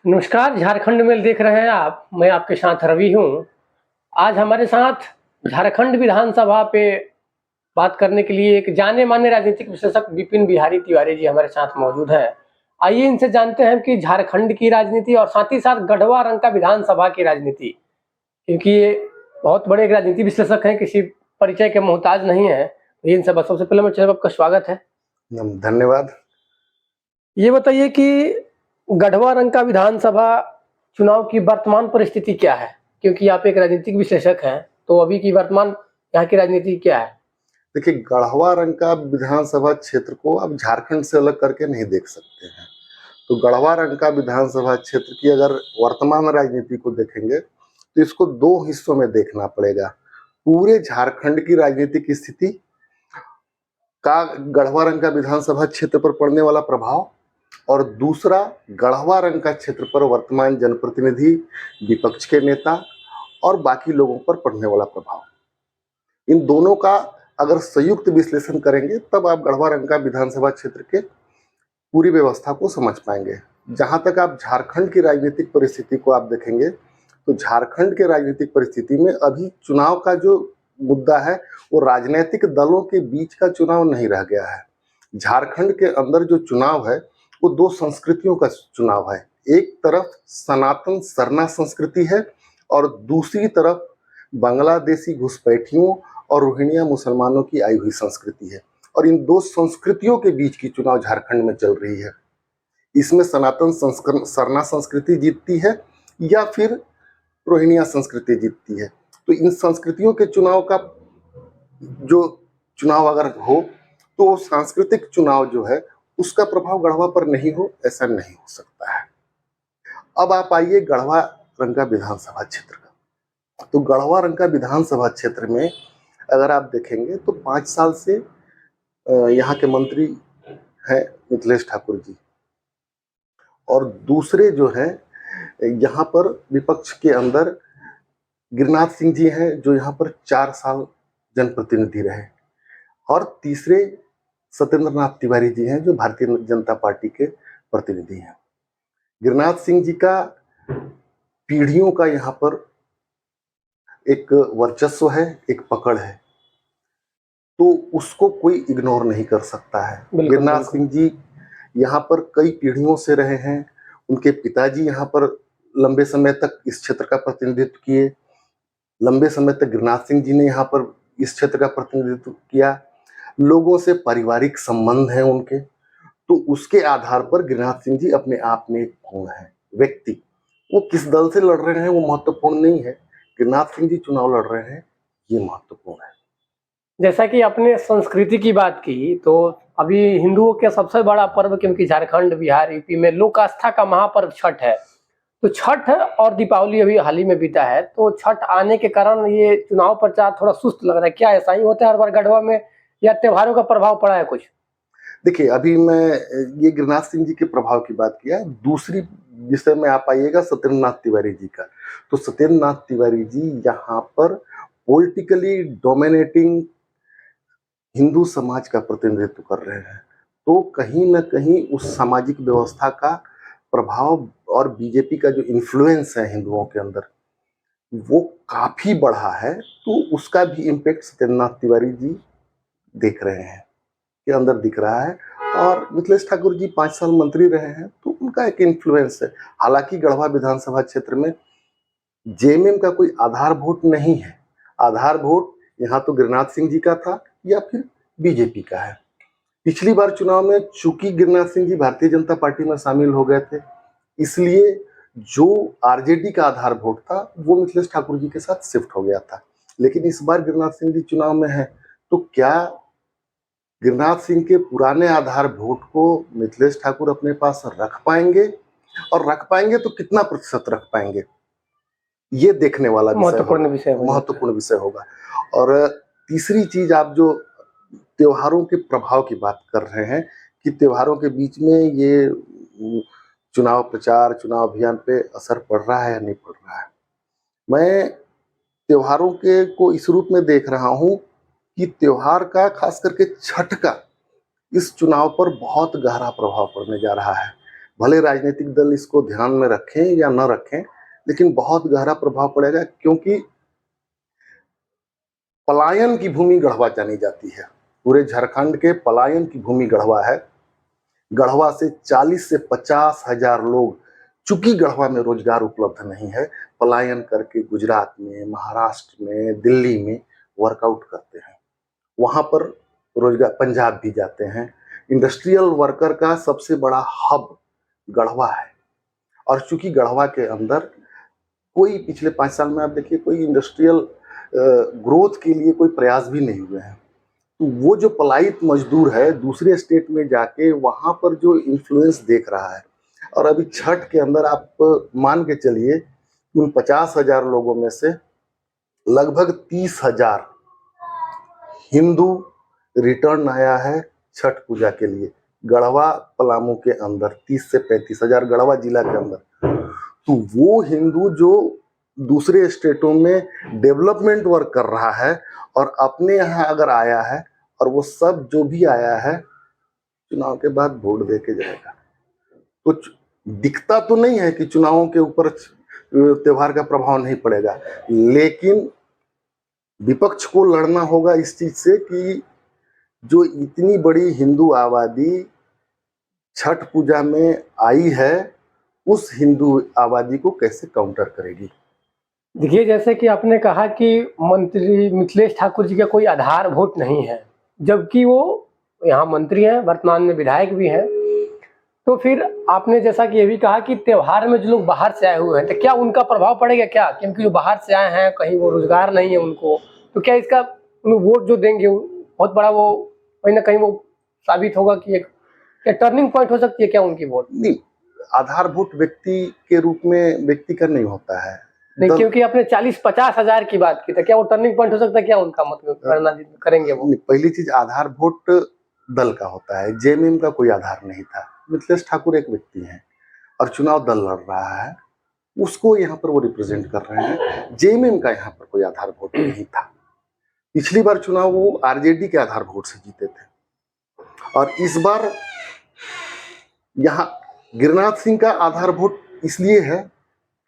नमस्कार, झारखंड मेल देख रहे हैं आप। मैं आपके साथ रवि हूँ। आज हमारे साथ झारखंड विधानसभा पे बात करने के लिए एक जाने-माने राजनीतिक विशेषज्ञ विपिन बिहारी तिवारी जी हमारे साथ मौजूद हैं। आइए इनसे जानते हैं कि झारखंड की राजनीति और साथ ही साथ गढ़वा रंग का विधानसभा की राजनीति, क्योंकि ये बहुत बड़े एक राजनीति विश्लेषक हैं, किसी परिचय के मोहताज नहीं है। इनसे बस सबसे पहले मैं चैनल आपका स्वागत है। धन्यवाद। ये बताइए कि गढ़वा रंग का विधानसभा चुनाव की वर्तमान परिस्थिति क्या है? क्योंकि आप एक राजनीतिक विश्लेषक हैं, तो अभी की वर्तमान यहाँ की राजनीति क्या है? देखिए, गढ़वा रंग का विधानसभा क्षेत्र को आप झारखंड से अलग करके नहीं देख सकते हैं। तो गढ़वा रंग का विधानसभा क्षेत्र की अगर वर्तमान राजनीति को देखेंगे तो इसको दो हिस्सों में देखना पड़ेगा। पूरे झारखंड की राजनीतिक स्थिति का गढ़वा रंग का विधानसभा क्षेत्र पर पड़ने वाला प्रभाव और दूसरा गढ़वा रंग का क्षेत्र पर वर्तमान जनप्रतिनिधि, विपक्ष के नेता और बाकी लोगों पर पड़ने वाला प्रभाव। इन दोनों का अगर संयुक्त विश्लेषण करेंगे तब आप गढ़वा रंग का विधानसभा क्षेत्र के पूरी व्यवस्था को समझ पाएंगे। जहां तक आप झारखंड की राजनीतिक परिस्थिति को आप देखेंगे तो झारखंड के राजनीतिक परिस्थिति में अभी चुनाव का जो मुद्दा है वो राजनीतिक दलों के बीच का चुनाव नहीं रह गया है। झारखंड के अंदर जो चुनाव है वो दो संस्कृतियों का चुनाव है। एक तरफ सनातन सरना संस्कृति है और दूसरी तरफ बांग्लादेशी घुसपैठियों और रोहिंग्या मुसलमानों की आई हुई संस्कृति है और इन दो संस्कृतियों के बीच की चुनाव झारखंड में चल रही है। इसमें सनातन सरना संस्कृति जीतती है या फिर रोहिंग्या संस्कृति जीतती है। तो इन संस्कृतियों के चुनाव का जो चुनाव अगर हो तो सांस्कृतिक चुनाव जो है उसका प्रभाव गढ़वा पर नहीं हो, ऐसा नहीं हो सकता है। अब आप आइए गढ़वा रंग का विधानसभा क्षेत्र का। तो गढ़वा रंग का विधानसभा क्षेत्र में अगर आप देखेंगे तो 5 साल से यहाँ के मंत्री हैं मिथिलेश ठाकुर जी और दूसरे जो हैं यहाँ पर विपक्ष के अंदर गिरिनाथ सिंह जी हैं जो यहाँ पर 4 साल जनप्रतिनिधि रहे और तीसरे सत्येंद्र नाथ तिवारी जी हैं जो भारतीय जनता पार्टी के प्रतिनिधि हैं। गिरिनाथ सिंह जी का पीढ़ियों का यहाँ पर एक वर्चस्व है, एक पकड़ है, तो उसको कोई इग्नोर नहीं कर सकता है। गिरिनाथ सिंह जी यहाँ पर कई पीढ़ियों से रहे हैं। उनके पिताजी यहाँ पर लंबे समय तक इस क्षेत्र का प्रतिनिधित्व किए। लंबे समय तक गिरिनाथ सिंह जी ने यहाँ पर इस क्षेत्र का प्रतिनिधित्व किया। लोगों से पारिवारिक संबंध हैं उनके, तो उसके आधार पर गिरिनाथ सिंह जी अपने आप में एक पूर्ण है व्यक्ति। वो किस दल से लड़ रहे हैं वो महत्वपूर्ण नहीं है, गिरिनाथ सिंह जी चुनाव लड़ रहे हैं ये महत्वपूर्ण है। जैसा कि आपने संस्कृति की बात की, तो अभी हिंदुओं का सबसे बड़ा पर्व, क्योंकि झारखंड, बिहार, यूपी में लोक आस्था का महापर्व छठ है, तो छठ और दीपावली अभी हाल ही में बीता है, तो छठ आने के कारण ये चुनाव प्रचार थोड़ा सुस्त लग रहा है। क्या ऐसा ही होता है हर बार गढ़वा में या त्योहारों का प्रभाव पड़ा है कुछ? देखिए, अभी मैं ये गिरिनाथ सिंह जी के प्रभाव की बात किया। दूसरी विषय में आप आइएगा सत्येंद्र नाथ तिवारी जी का। तो सत्येंद्र नाथ तिवारी जी यहाँ पर पॉलिटिकली डोमिनेटिंग हिंदू समाज का प्रतिनिधित्व कर रहे हैं, तो कहीं ना कहीं उस सामाजिक व्यवस्था का प्रभाव और बीजेपी का जो इन्फ्लुएंस है हिंदुओं के अंदर वो काफी बढ़ा है। तो उसका भी इम्पैक्ट सत्येंद्र नाथ तिवारी जी देख रहे हैं, के अंदर दिख रहा है। और मिथिलेश ठाकुर जी 5 साल मंत्री रहे हैं तो उनका एक इन्फ्लुएंस है। हालांकि गढ़वा विधानसभा क्षेत्र में जेएमएम का कोई आधार वोट नहीं है। आधार वोट यहाँ तो गिरिनाथ सिंह जी का था या फिर बीजेपी का है। पिछली बार चुनाव में चूंकि गिरिनाथ सिंह जी भारतीय जनता पार्टी में शामिल हो गए थे, इसलिए जो आरजेडी का आधार वोट था वो मिथिलेश ठाकुर जी के साथ शिफ्ट हो गया था। लेकिन इस बार गिरिनाथ सिंह जी चुनाव में है, तो क्या गिरिनाथ सिंह के पुराने आधार वोट को मिथिलेश ठाकुर अपने पास रख पाएंगे, और रख पाएंगे तो कितना प्रतिशत रख पाएंगे, ये देखने वाला महत्वपूर्ण विषय होगा। और तीसरी चीज, आप जो त्योहारों के प्रभाव की बात कर रहे हैं कि त्योहारों के बीच में ये चुनाव प्रचार, चुनाव अभियान पे असर पड़ रहा है या नहीं पड़ रहा है, मैं त्योहारों के को इस रूप में देख रहा हूं कि त्योहार का, खास करके छठ का, इस चुनाव पर बहुत गहरा प्रभाव पड़ने जा रहा है। भले राजनीतिक दल इसको ध्यान में रखें या न रखें, लेकिन बहुत गहरा प्रभाव पड़ेगा, क्योंकि पलायन की भूमि गढ़वा जानी जाती है। पूरे झारखंड के पलायन की भूमि गढ़वा है। गढ़वा से 40 से 50 हजार लोग, चूंकि गढ़वा में रोजगार उपलब्ध नहीं है, पलायन करके गुजरात में, महाराष्ट्र में, दिल्ली में वर्कआउट करते हैं। वहां पर रोजगार, पंजाब भी जाते हैं। इंडस्ट्रियल वर्कर का सबसे बड़ा हब गढ़वा है। और चूंकि गढ़वा के अंदर कोई पिछले 5 साल में आप देखिए कोई इंडस्ट्रियल ग्रोथ के लिए कोई प्रयास भी नहीं हुए हैं। तो वो जो पलायित मजदूर है दूसरे स्टेट में जाके वहां पर जो इन्फ्लुएंस देख रहा है, और अभी छठ के अंदर आप मान के चलिए उन 50,000 लोगों में से लगभग 30,000 हिंदू रिटर्न आया है छठ पूजा के लिए गढ़वा पलामू के अंदर। 30 से 35,000 गढ़वा जिला के अंदर। तो वो हिंदू जो दूसरे स्टेटों में डेवलपमेंट वर्क कर रहा है और अपने यहाँ अगर आया है, और वो सब जो भी आया है चुनाव के बाद वोट दे के जाएगा। तो दिखता तो नहीं है कि चुनावों के ऊपर त्योहार का प्रभाव नहीं पड़ेगा, लेकिन विपक्ष को लड़ना होगा इस चीज से कि जो इतनी बड़ी हिंदू आबादी छठ पूजा में आई है, उस हिंदू आबादी को कैसे काउंटर करेगी। देखिए, जैसे कि आपने कहा कि मंत्री मिथिलेश ठाकुर जी का कोई आधारभूत नहीं है, जबकि वो यहाँ मंत्री हैं, वर्तमान में विधायक भी हैं। तो फिर आपने जैसा कि ये भी कहा कि त्योहार में जो लोग बाहर से आए हुए हैं, तो क्या उनका प्रभाव पड़ेगा क्या? क्योंकि जो बाहर से आए हैं, कहीं वो रोजगार नहीं है उनको, तो क्या इसका वोट जो देंगे बहुत बड़ा वो कहीं ना कहीं वो साबित होगा कि एक टर्निंग पॉइंट हो सकती है क्या उनकी वोट? नहीं, आधारभूत व्यक्ति के रूप में व्यक्ति का नहीं होता है। नहीं, क्योंकि आपने 40-50 हजार की बात की, तो क्या वो टर्निंग पॉइंट हो सकता है क्या उनका, मतलब करना करेंगे वो? पहली चीज, आधारभूत दल का होता है, जेएमएम का कोई आधार नहीं था। मिथिलेश ठाकुर एक व्यक्ति हैं और चुनाव दल लड़ रहा है, उसको यहाँ पर वो रिप्रेजेंट कर रहे हैं। जेएमएम का यहाँ पर कोई आधारभूत नहीं था। पिछली बार चुनाव वो आरजेडी के आधारभूत से जीते थे, और इस बार यहाँ गिरिनाथ सिंह का आधारभूत इसलिए है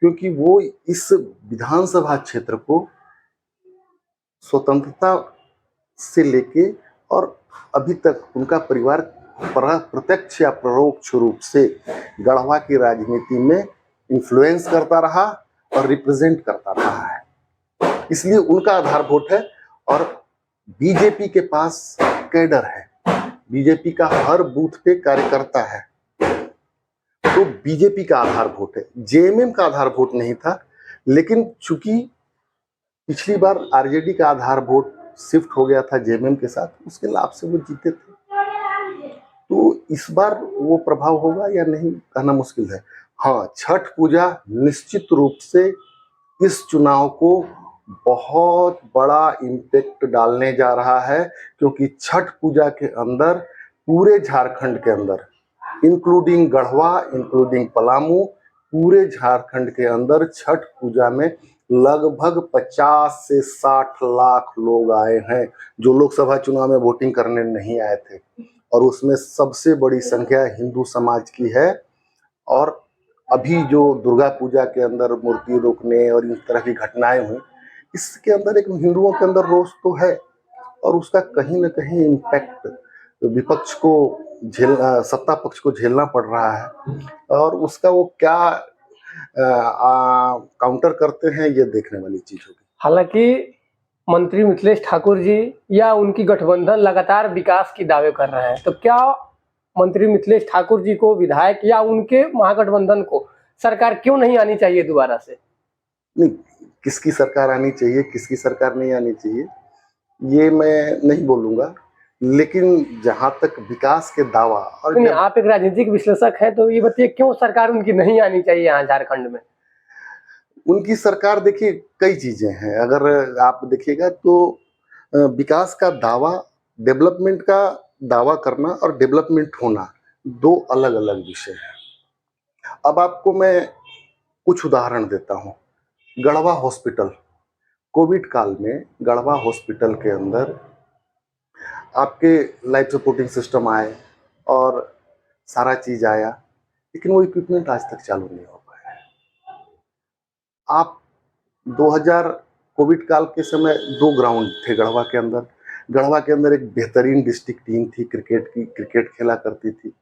क्योंकि वो इस विधानसभा क्षेत्र को स्वतंत्रता से लेके और अभी तक उनका परिवार प्रत्यक्ष या परोक्ष रूप से गढ़वा की राजनीति में इन्फ्लुएंस करता रहा और रिप्रेजेंट करता रहा है, इसलिए उनका आधारभूत है। और बीजेपी के पास कैडर है, बीजेपी का हर बूथ पे कार्यकर्ता है, तो बीजेपी का आधारभूत है। जेएमएम का आधारभूत नहीं था, लेकिन चूंकि पिछली बार आरजेडी का आधारभूत शिफ्ट हो गया था जेएमएम के साथ, उसके लाभ से वो जीते थे। तो इस बार वो प्रभाव होगा या नहीं कहना मुश्किल है। हाँ, छठ पूजा निश्चित रूप से इस चुनाव को बहुत बड़ा इम्पैक्ट डालने जा रहा है, क्योंकि छठ पूजा के अंदर पूरे झारखंड के अंदर, इंक्लूडिंग गढ़वा, इंक्लूडिंग पलामू, पूरे झारखंड के अंदर छठ पूजा में लगभग 50 से 60 लाख लोग आए हैं जो लोकसभा चुनाव में वोटिंग करने नहीं आए थे, और उसमें सबसे बड़ी संख्या हिंदू समाज की है। और अभी जो दुर्गा पूजा के अंदर मूर्ति रोकने और इस तरह की घटनाएं हुई, इसके अंदर एक हिंदुओं के अंदर रोष तो है, और उसका कहीं ना कहीं इम्पैक्ट विपक्ष को सत्ता पक्ष को झेलना पड़ रहा है, और उसका वो क्या काउंटर करते हैं ये देखने वाली चीज होगी। हालांकि मंत्री मिथिलेश ठाकुर जी या उनकी गठबंधन लगातार विकास की दावे कर रहे हैं, तो क्या मंत्री मिथिलेश ठाकुर जी को, विधायक या उनके महागठबंधन को सरकार क्यों नहीं आनी चाहिए दोबारा से? नहीं, किसकी सरकार आनी चाहिए, किसकी सरकार नहीं आनी चाहिए, ये मैं नहीं बोलूंगा, लेकिन जहां तक विकास के दावा और आप एक राजनीतिक विश्लेषक हैं, तो ये बताइए क्यों सरकार उनकी नहीं आनी चाहिए यहाँ झारखंड में? उनकी सरकार, देखिए कई चीजें हैं, अगर आप देखिएगा तो विकास का दावा, डेवलपमेंट का दावा करना और डेवलपमेंट होना दो अलग अलग विषय हैं। अब आपको मैं कुछ उदाहरण देता हूँ। गढ़वा हॉस्पिटल, कोविड काल में गढ़वा हॉस्पिटल के अंदर आपके लाइफ सपोर्टिंग सिस्टम आए और सारा चीज आया, लेकिन वो इक्विपमेंट आज तक चालू नहीं हो पाया है। आप 2000 कोविड काल के समय 2 ग्राउंड थे गढ़वा के अंदर। गढ़वा के अंदर एक बेहतरीन डिस्ट्रिक्ट टीम थी क्रिकेट की, क्रिकेट खेला करती थी।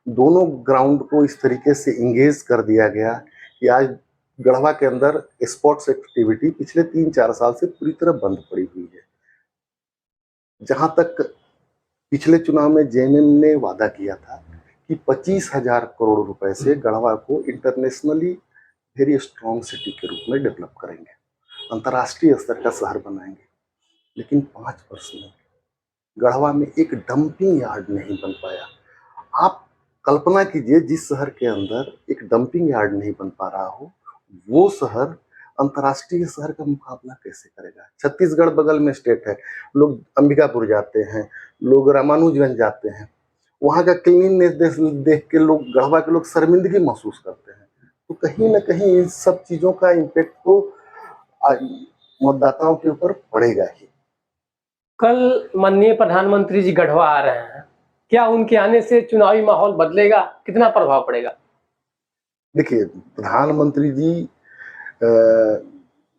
दोनों ग्राउंड को इस तरीके से इंगेज कर दिया गया कि आज गढ़वा के अंदर स्पोर्ट्स एक्टिविटी पिछले 3-4 साल से पूरी तरह बंद पड़ी हुई है। जहां तक पिछले चुनाव में जेएमएम ने वादा किया था कि 25,000 करोड़ रुपए से गढ़वा को इंटरनेशनली वेरी स्ट्रॉन्ग सिटी के रूप में डेवलप करेंगे, अंतर्राष्ट्रीय स्तर का शहर बनाएंगे, लेकिन 5 वर्ष में गढ़वा में एक डंपिंग यार्ड नहीं बन पाया। आप कल्पना कीजिए, जिस शहर के अंदर एक डंपिंग यार्ड नहीं बन पा रहा हो, वो शहर अंतर्राष्ट्रीय शहर का मुकाबला कैसे करेगा। छत्तीसगढ़ बगल में स्टेट है, लोग अंबिकापुर जाते हैं, लोग रामानुजगंज जाते हैं, वहाँ का क्लीननेस देख के लोग, गढ़वा के लोग शर्मिंदगी महसूस करते हैं। तो कहीं ना कहीं इन सब चीज़ों का इम्पेक्ट तो मतदाताओं के ऊपर पड़ेगा ही। कल माननीय प्रधानमंत्री जी गढ़वा आ रहे हैं, क्या उनके आने से चुनावी माहौल बदलेगा, कितना प्रभाव पड़ेगा? देखिए, प्रधानमंत्री जी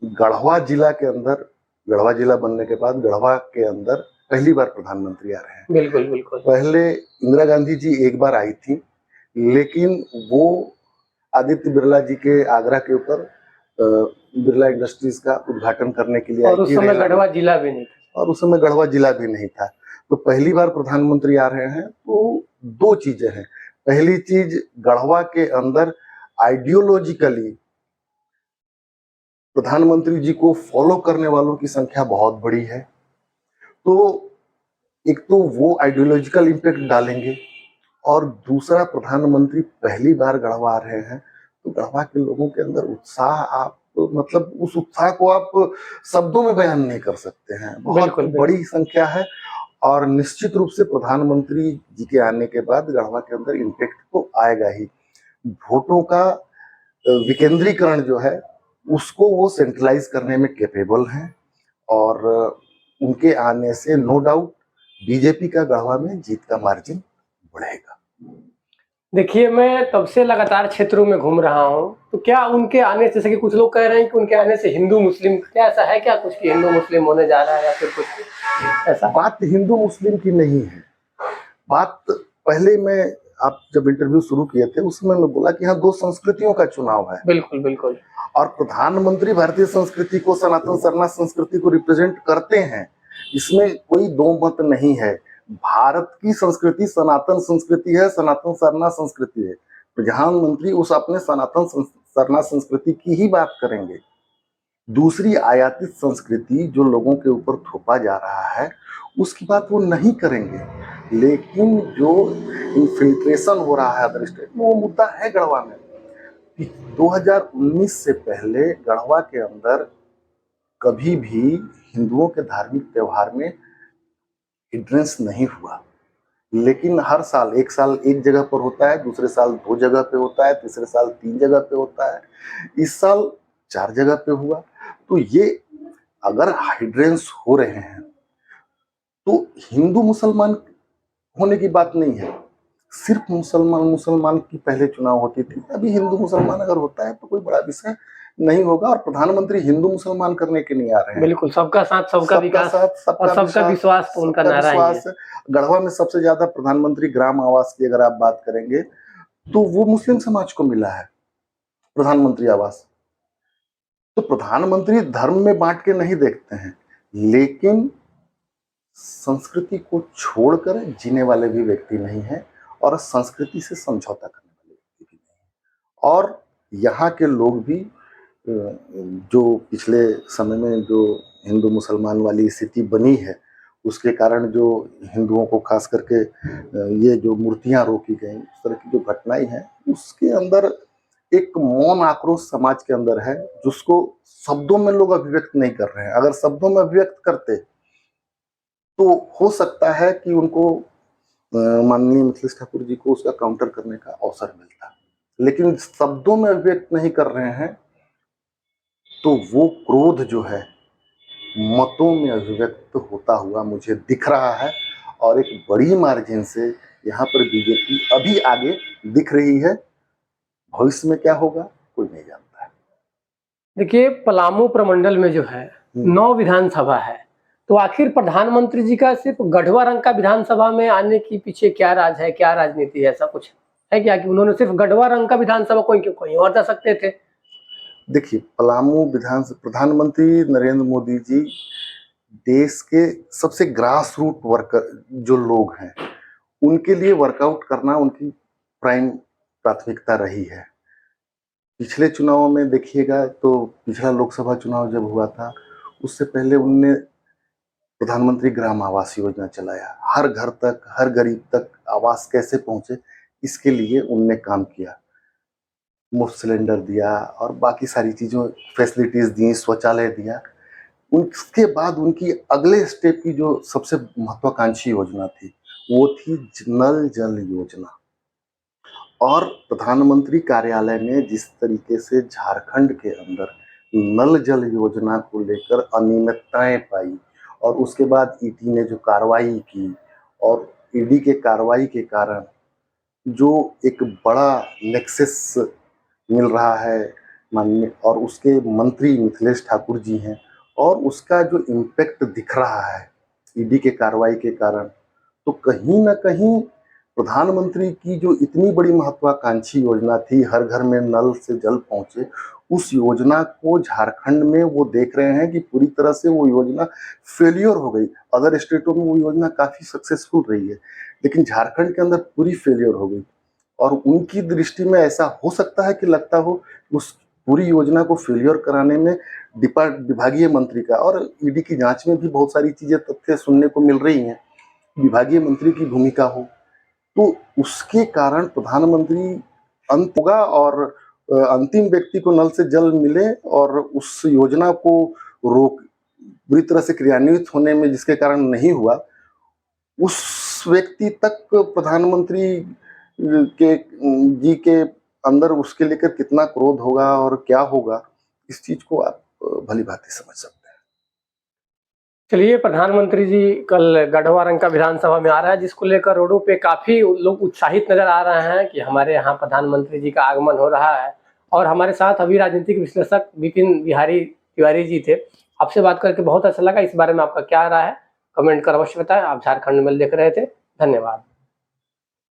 गढ़वा जिला के अंदर, गढ़वा जिला बनने के बाद गढ़वा के अंदर पहली बार प्रधानमंत्री आ रहे हैं। बिल्कुल बिल्कुल। पहले इंदिरा गांधी जी एक बार आई थी, लेकिन वो आदित्य बिरला जी के आगरा के ऊपर बिरला इंडस्ट्रीज का उद्घाटन करने के लिए आई थी। और उस समय गढ़वा जिला भी नहीं था। और उस समय गढ़वा जिला भी नहीं था। तो पहली बार प्रधानमंत्री आ रहे हैं, तो 2 चीजें हैं। पहली चीज, गढ़वा के अंदर आइडियोलॉजिकली प्रधानमंत्री जी को फॉलो करने वालों की संख्या बहुत बड़ी है, तो एक तो वो आइडियोलॉजिकल इम्पैक्ट डालेंगे, और दूसरा, प्रधानमंत्री पहली बार गढ़वा आ रहे हैं, तो गढ़वा के लोगों के अंदर उत्साह, आप मतलब उस उत्साह को आप शब्दों में बयान नहीं कर सकते हैं। बहुत बड़ी संख्या है, और निश्चित रूप से प्रधानमंत्री जी के आने के बाद गढ़वा के अंदर इम्पैक्ट तो आएगा ही। वोटों का विकेंद्रीकरण जो है, उसको वो सेंट्रलाइज करने में कैपेबल हैं, और उनके आने से नो डाउट बीजेपी का गढ़वा में जीत का मार्जिन बढ़ेगा। देखिए, मैं तब से लगातार क्षेत्रों में घूम रहा हूँ, तो क्या उनके आने से, जैसे कि कुछ लोग कह रहे हैं कि उनके आने से हिंदू मुस्लिम, क्या ऐसा है क्या कुछ कि हिंदू मुस्लिम होने जा रहा है, या फिर कुछ ऐसा? बात हिंदू मुस्लिम की नहीं है। बात, पहले मैं, आप जब इंटरव्यू शुरू किए थे उसमें मैं बोला कि यहाँ 2 संस्कृतियों का चुनाव है। बिल्कुल बिल्कुल। और प्रधानमंत्री भारतीय संस्कृति को, सनातन सरना संस्कृति को रिप्रेजेंट करते हैं, इसमें कोई 2 मत नहीं है। भारत की संस्कृति सनातन संस्कृति है, सनातन सरना संस्कृति है। प्रधानमंत्री उस अपने सनातन सरना संस्कृति की ही बात करेंगे। दूसरी आयातित संस्कृति जो लोगों के ऊपर थोपा जा रहा है, उसकी बात वो नहीं करेंगे। लेकिन जो इन्फिल्ट्रेशन हो रहा है अदर स्टेट में, वो मुद्दा है गढ़वा में। 2019 से पहले गढ़वा के अंदर कभी भी हिंदुओं के धार्मिक त्योहार में हिंड्रेंस नहीं हुआ, लेकिन हर साल, एक साल एक जगह पर होता है, दूसरे साल 2 जगह पे होता है, तीसरे साल 3 जगह पे होता है, इस साल 4 जगह पे हुआ। तो ये अगर हिंड्रेंस हो रहे हैं, तो हिंदू मुसलमान होने की बात नहीं है। सिर्फ मुसलमान की पहले चुनाव होती थी, अभी हिंदू मुसलमान अगर होता है तो कोई बड़ा विषय नहीं होगा। और प्रधानमंत्री हिंदू मुसलमान करने के नहीं आ रहे हैं। बिल्कुल, सबका साथ, सबका विकास और सबका विश्वास, तो उनका नारा है। गढ़वा में सबसे ज्यादा प्रधानमंत्री ग्राम आवास की अगर आप बात करेंगे, तो वो मुस्लिम समाज को मिला है प्रधानमंत्री आवास। तो प्रधानमंत्री धर्म में बांट के नहीं देखते हैं, लेकिन संस्कृति को छोड़कर जीने वाले भी व्यक्ति नहीं है, और संस्कृति से समझौता करने वाले व्यक्ति भी नहीं है। और यहाँ के लोग भी, जो पिछले समय में जो हिंदू मुसलमान वाली स्थिति बनी है, उसके कारण जो हिंदुओं को खास करके ये जो मूर्तियां रोकी गई, उस तरह की जो घटनाएं हैं, उसके अंदर एक मौन आक्रोश समाज के अंदर है, जिसको शब्दों में लोग अभिव्यक्त नहीं कर रहे हैं। अगर शब्दों में अभिव्यक्त करते तो हो सकता है कि उनको, माननीय मिथिलेश ठाकुर जी को उसका काउंटर करने का अवसर मिलता, लेकिन शब्दों में अभिव्यक्त नहीं कर रहे हैं, तो वो क्रोध जो है मतों में अभिव्यक्त होता हुआ मुझे दिख रहा है। और एक बड़ी मार्जिन से यहाँ पर बीजेपी अभी आगे दिख रही है, भविष्य में क्या होगा कोई नहीं जानता है। देखिए, पलामू प्रमंडल में जो है 9 विधानसभा है, तो आखिर प्रधानमंत्री जी का सिर्फ गढ़वा रंग का विधानसभा में आने के पीछे क्या राज है, क्या राजनीति है? ऐसा कुछ है क्या कि उन्होंने सिर्फ गढ़वा रंग का विधानसभा कोई क्यों कहीं और जा सकते थे? देखिए, पलामू प्रधानमंत्री नरेंद्र मोदी जी देश के सबसे ग्रास रूट वर्कर जो लोग हैं उनके लिए वर्कआउट करना उनकी प्राइम प्राथमिकता रही है। पिछले चुनावों में देखिएगा तो पिछला लोकसभा चुनाव जब हुआ था उससे पहले उनने प्रधानमंत्री ग्राम आवास योजना चलाया। हर घर तक, हर गरीब तक आवास कैसे पहुंचे इसके लिए उनने काम किया। मुफ्त सिलेंडर दिया और बाकी सारी चीज़ों फैसिलिटीज़ दी, शौचालय दिया। उसके बाद उनकी अगले स्टेप की जो सबसे महत्वाकांक्षी योजना थी वो थी नल जल योजना। और प्रधानमंत्री कार्यालय ने जिस तरीके से झारखंड के अंदर नल जल योजना को लेकर अनियमितताएं पाई और उसके बाद ईडी ने जो कार्रवाई की और ईडी के कार्रवाई के कारण जो एक बड़ा नेक्सस मिल रहा है माननीय और उसके मंत्री मिथिलेश ठाकुर जी हैं और उसका जो इम्पैक्ट दिख रहा है ईडी के कार्रवाई के कारण, तो कहीं ना कहीं प्रधानमंत्री की जो इतनी बड़ी महत्वाकांक्षी योजना थी हर घर में नल से जल पहुंचे, उस योजना को झारखंड में वो देख रहे हैं कि पूरी तरह से वो योजना फेलियर हो गई। अदर स्टेटों में वो योजना काफी सक्सेसफुल रही है लेकिन झारखंड के अंदर पूरी फेलियर हो गई। और उनकी दृष्टि में ऐसा हो सकता है कि लगता हो उस पूरी योजना को फेलियर कराने में विभागीय मंत्री का, और ईडी की जांच में भी बहुत सारी चीजें तथ्य सुनने को मिल रही हैं, विभागीय मंत्री की भूमिका हो, तो उसके कारण प्रधानमंत्री अंत होगा और अंतिम व्यक्ति को नल से जल मिले और उस योजना को रोक बुरी तरह से क्रियान्वित होने में जिसके कारण नहीं हुआ, उस व्यक्ति तक प्रधानमंत्री के जी के अंदर उसके लेकर कितना क्रोध होगा और क्या होगा, इस चीज को आप भली भांति समझ सकते हैं। चलिए, प्रधानमंत्री जी कल गढ़वा रंग का विधानसभा में आ रहा है, जिसको लेकर रोडों पे काफी लोग उत्साहित नजर आ रहे हैं कि हमारे यहाँ प्रधानमंत्री जी का आगमन हो रहा है। और हमारे साथ अभी राजनीतिक विश्लेषक विपिन बिहारी तिवारी जी थे। आपसे बात करके बहुत अच्छा लगा। इस बारे में आपका क्या राय है, कमेंट कर अवश्य बताएं। आप झारखंड मेल देख रहे थे। धन्यवाद।